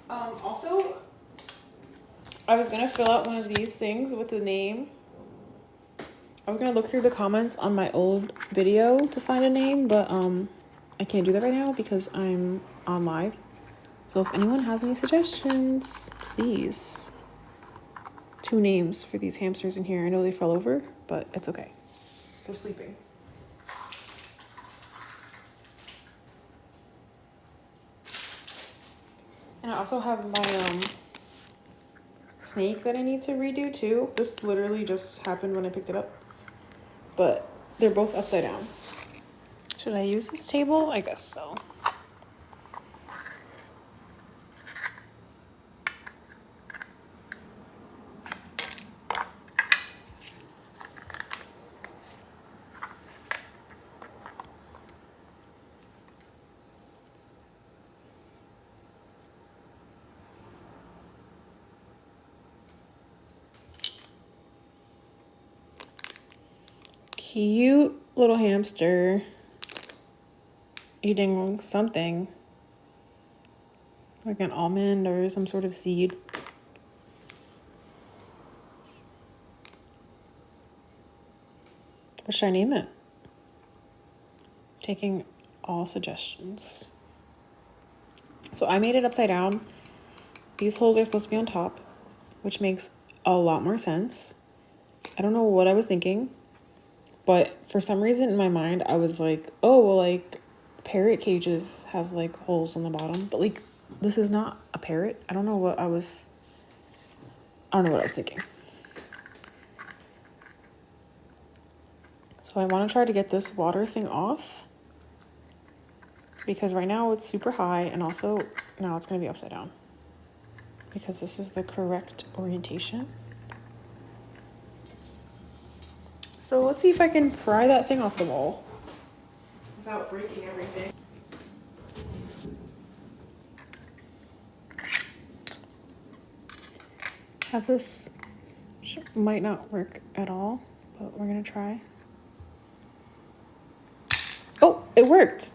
Also, I was gonna fill out one of these things with the name. I was gonna look through the comments on my old video to find a name, but I can't do that right now because I'm on live. So if anyone has any suggestions, please. 2 names for these hamsters in here. I know they fell over, but it's okay. They're sleeping. And I also have my snake that I need to redo too. This literally just happened when I picked it up, but they're both upside down. Should I use this table? I guess so. Cute little hamster eating something like an almond or some sort of seed. What should I name it? Taking all suggestions. So I made it upside down. These holes are supposed to be on top, which makes a lot more sense. I don't know what I was thinking, but for some reason in my mind, I was like, oh, well, like parrot cages have like holes on the bottom, but like this is not a parrot. I don't know what I was thinking. So I want to try to get this water thing off because right now it's super high, and also now it's going to be upside down because this is the correct orientation. So let's see if I can pry that thing off the wall without breaking everything. This might not work at all, but we're gonna try. Oh, it worked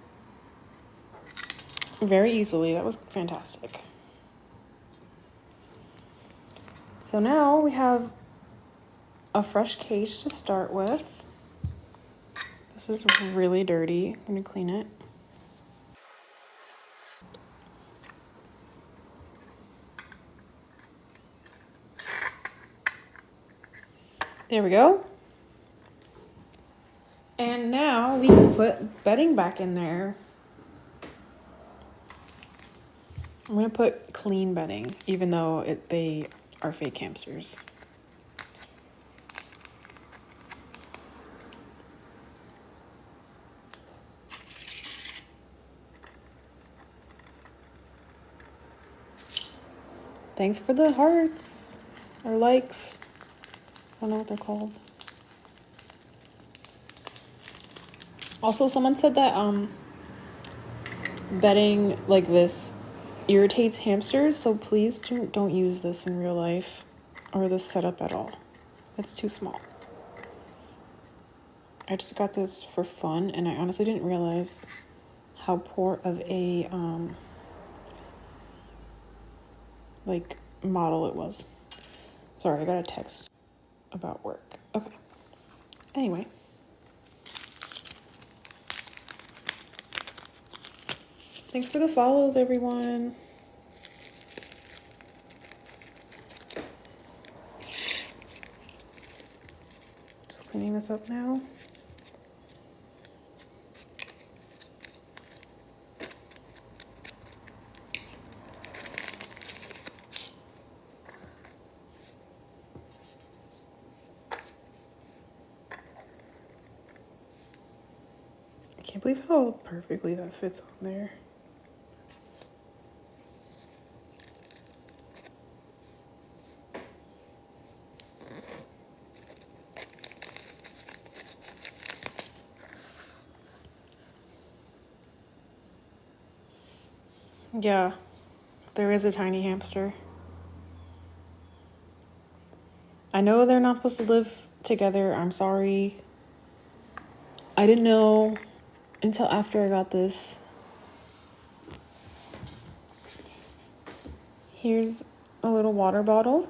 very easily. That was fantastic. So now we have a fresh cage to start with. This is really dirty. I'm gonna clean it. There we go. And now we can put bedding back in there. I'm gonna put clean bedding, even though they are fake hamsters. Thanks for the hearts or likes. I don't know what they're called. Also, someone said that bedding like this irritates hamsters, so please don't use this in real life or this setup at all. It's too small. I just got this for fun, and I honestly didn't realize how poor of a like model it was. Sorry, I got a text about work. Okay. Anyway. Thanks for the follows, everyone. Just cleaning this up now. I can't believe how perfectly that fits on there. Yeah, there is a tiny hamster. I know they're not supposed to live together. I'm sorry. I didn't know until after I got this Here's a little water bottle.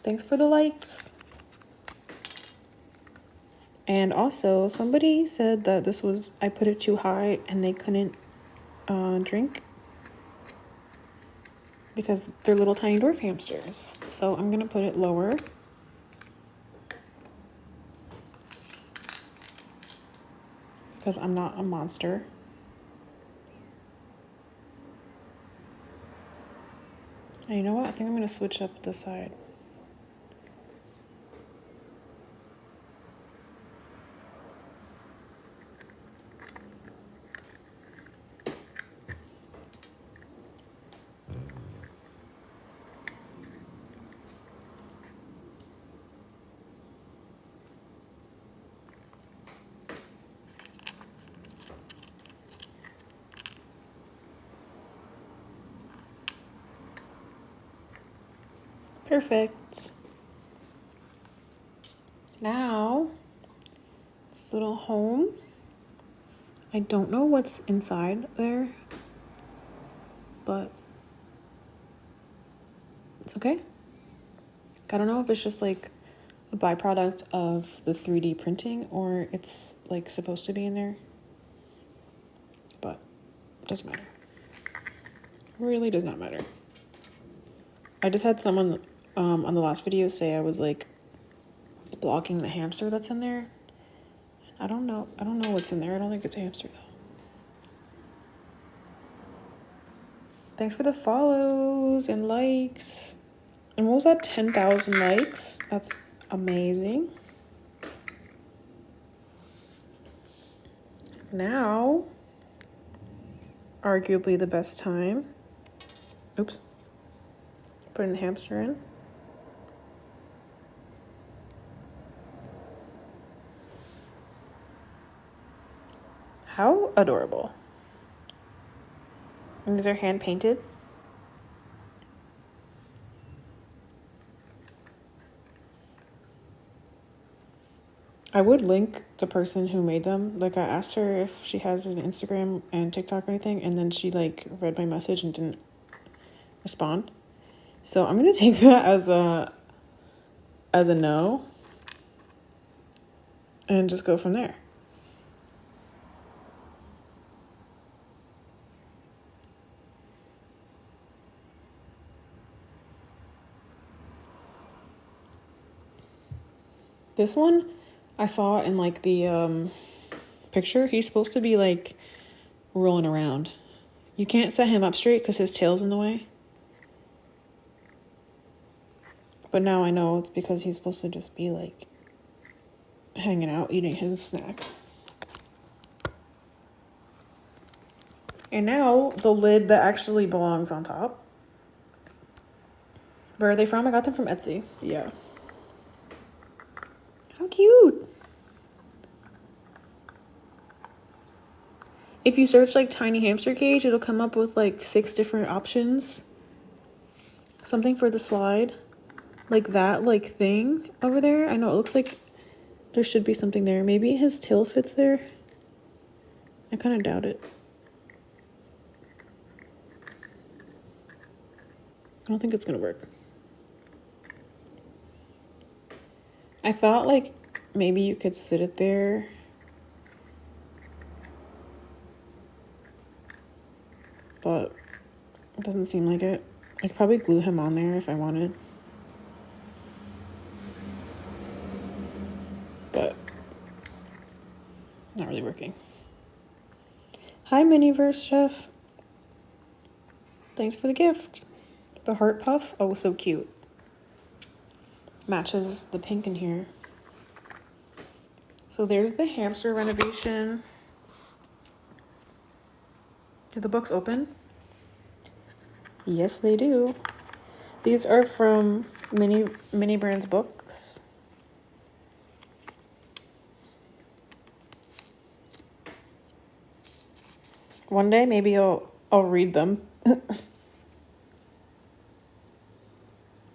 Thanks for the likes. And also, somebody said that this was, I put it too high and they couldn't drink because they're little tiny dwarf hamsters. So I'm gonna put it lower. Because I'm not a monster. And you know what? I think I'm gonna switch up the side. Perfect. Now, this little home. I don't know what's inside there, but it's okay. I don't know if it's just like a byproduct of the 3D printing or it's like supposed to be in there, but it doesn't matter. It really does not matter. I just had someone on the last video say I was like blocking the hamster that's in there. I don't know what's in there. I don't think it's a hamster though. Thanks for the follows and likes. And what was that? 10,000 likes. That's amazing. Now, arguably the best time. Oops. Putting the hamster in. How adorable. And these are hand painted. I would link the person who made them. Like I asked her if she has an Instagram and TikTok or anything, and then she like read my message and didn't respond. So I'm gonna take that as a no and just go from there. This one I saw in like the picture. He's supposed to be like rolling around. You can't set him up straight because his tail's in the way. But now I know it's because he's supposed to just be like hanging out, eating his snack. And now the lid that actually belongs on top. Where are they from? I got them from Etsy. Yeah. How cute. If you search like tiny hamster cage, it'll come up with like 6 different options. Something for the slide. Like that like thing over there. I know it looks like there should be something there. Maybe his tail fits there. I kind of doubt it. I don't think it's gonna work. I thought like maybe you could sit it there. But it doesn't seem like it. I could probably glue him on there if I wanted. But not really working. Hi, Miniverse Chef. Thanks for the gift. The heart puff. Oh, so cute. Matches the pink in here. So there's the hamster renovation. Do the books open? Yes, they do. These are from Mini Brands books. One day, maybe I'll read them.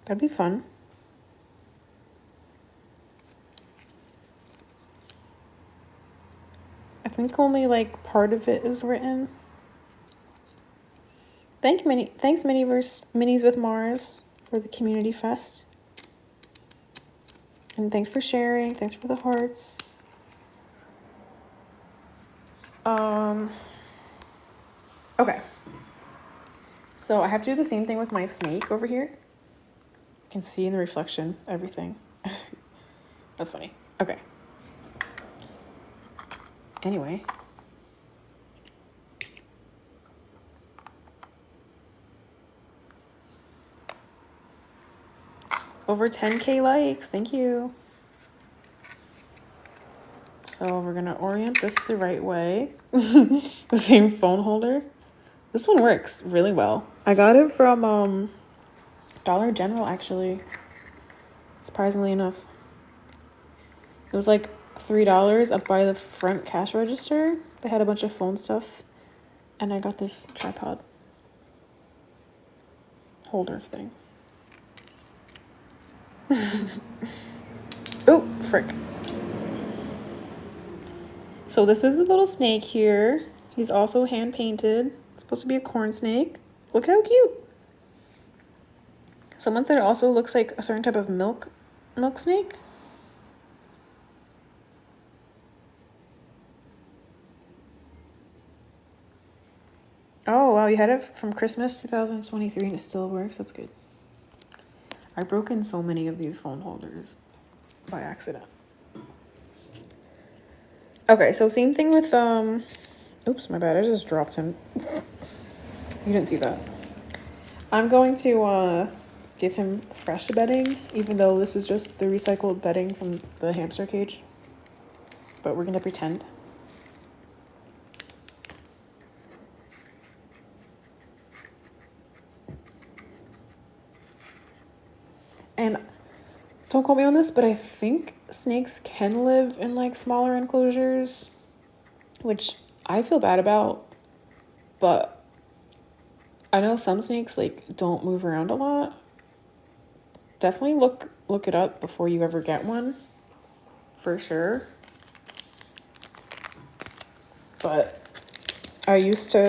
That'd be fun. I think only like part of it is written. Thanks Minis with Mars for the community fest. And thanks for sharing. Thanks for the hearts. Okay. So I have to do the same thing with my snake over here. You can see in the reflection everything. That's funny. Okay. Anyway. Over 10K likes. Thank you. So we're going to orient this the right way. The same phone holder. This one works really well. I got it from Dollar General, actually. Surprisingly enough. It was like $3 up by the front cash register. They had a bunch of phone stuff. And I got this tripod holder thing. Oh, frick. So this is the little snake here. He's also hand painted. It's supposed to be a corn snake. Look how cute. Someone said it also looks like a certain type of milk snake. Oh, wow, you had it from Christmas 2023 and it still works. That's good. I've broken so many of these phone holders by accident. Okay, so same thing with, oops, my bad, I just dropped him. You didn't see that. I'm going to, give him fresh bedding, even though this is just the recycled bedding from the hamster cage. But we're gonna pretend. And don't quote me on this, but I think snakes can live in like smaller enclosures, which I feel bad about, but I know some snakes like don't move around a lot. Definitely look it up before you ever get one, for sure. But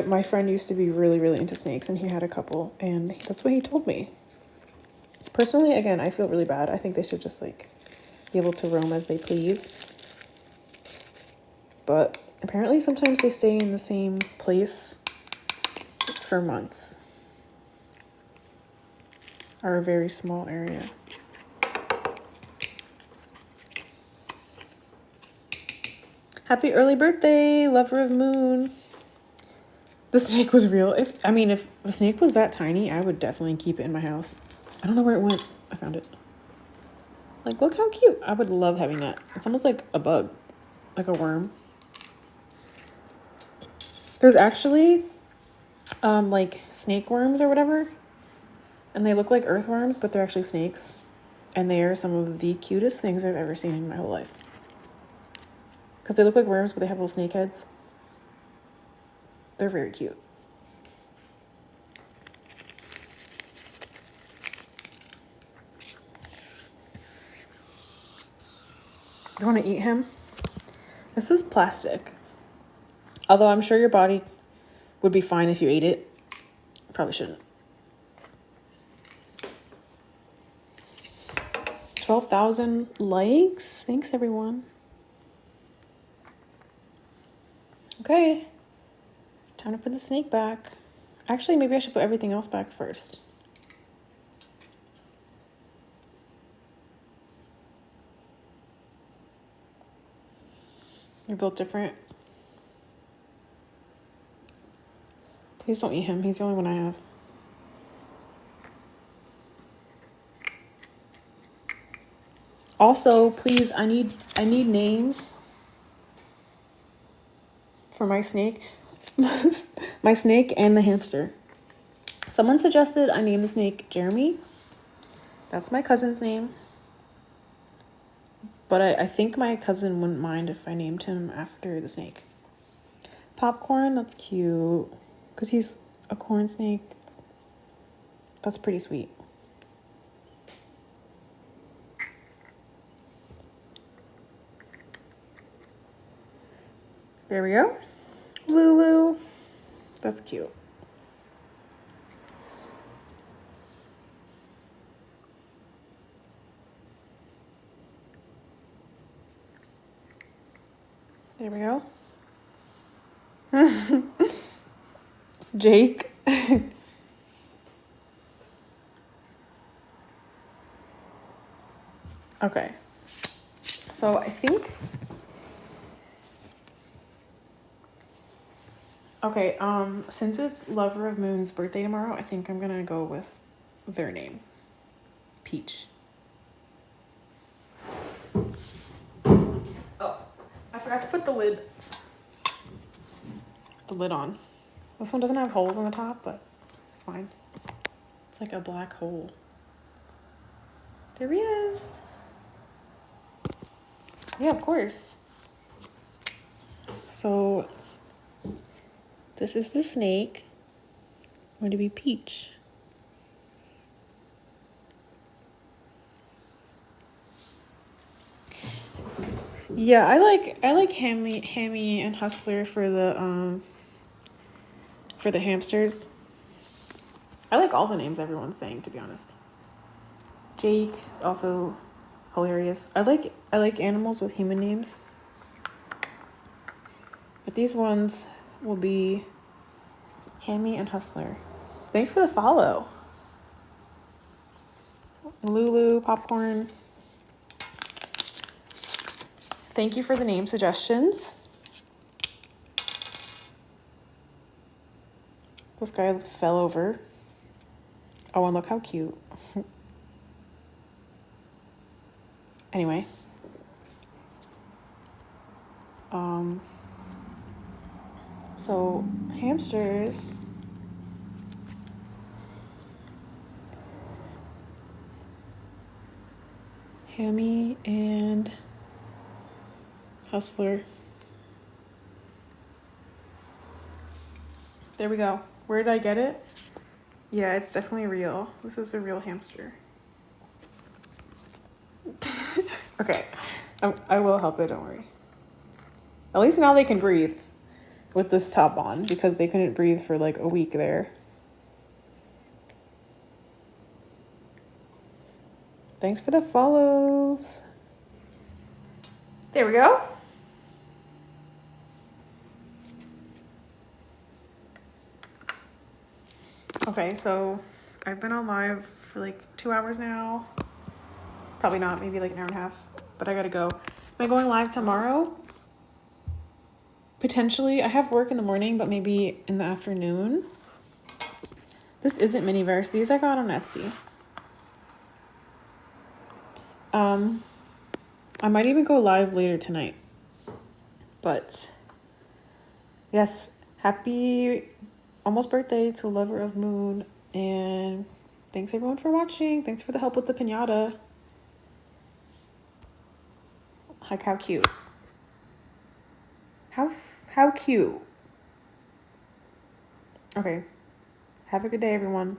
my friend used to be really, really into snakes, and he had a couple, and that's what he told me. Personally, again, I feel really bad. I think they should just like be able to roam as they please. But apparently sometimes they stay in the same place for months. Or a very small area. Happy early birthday, lover of moon. The snake was real. If the snake was that tiny, I would definitely keep it in my house. I don't know where it went. I found it. Like, look how cute. I would love having that. It's almost like a bug, like a worm. There's actually, like snake worms or whatever. And they look like earthworms, but they're actually snakes. And they are some of the cutest things I've ever seen in my whole life. Because they look like worms, but they have little snake heads. They're very cute. You want to eat him? This is plastic. Although I'm sure your body would be fine if you ate it. Probably shouldn't. 12,000 likes. Thanks, everyone. Okay. Time to put the snake back. Actually, maybe I should put everything else back first. You're built different. Please don't eat him. He's the only one I have. Also, please, I need names for my snake. My snake and the hamster. Someone suggested I name the snake Jeremy. That's my cousin's name. But I think my cousin wouldn't mind if I named him after the snake. Popcorn, that's cute. Because he's a corn snake. That's pretty sweet. There we go. Lulu. That's cute. There we go. Jake. Okay. So I think... Okay, since it's Lover of Moon's birthday tomorrow, I think I'm gonna go with their name. Peach. Oh, I forgot to put the lid on. This one doesn't have holes on the top, but it's fine. It's like a black hole. There he is. Yeah, of course. So this is the snake. Going to be Peach. Yeah, I like Hammy and Hustler for the hamsters. I like all the names everyone's saying, to be honest. Jake is also hilarious. I like animals with human names. But these ones will be Hammy and Hustler. Thanks for the follow. Lulu, Popcorn. Thank you for the name suggestions. This guy fell over. Oh, and look how cute. Anyway. So hamsters. Hammy and Hustler. There we go. Where did I get it? Yeah, it's definitely real. This is a real hamster. Okay, I will help it, don't worry. At least now they can breathe with this top on because they couldn't breathe for like a week there. Thanks for the follows. There we go. Okay, so I've been on live for like 2 hours now. Probably not, maybe like an hour and a half, but I gotta go. Am I going live tomorrow? Potentially. I have work in the morning, but maybe in the afternoon. This isn't Miniverse. These I got on Etsy. I might even go live later tonight. But yes, happy almost birthday to Lover of Moon, and thanks everyone for watching. Thanks for the help with the piñata. Like how cute. How cute. Okay. Have a good day, everyone.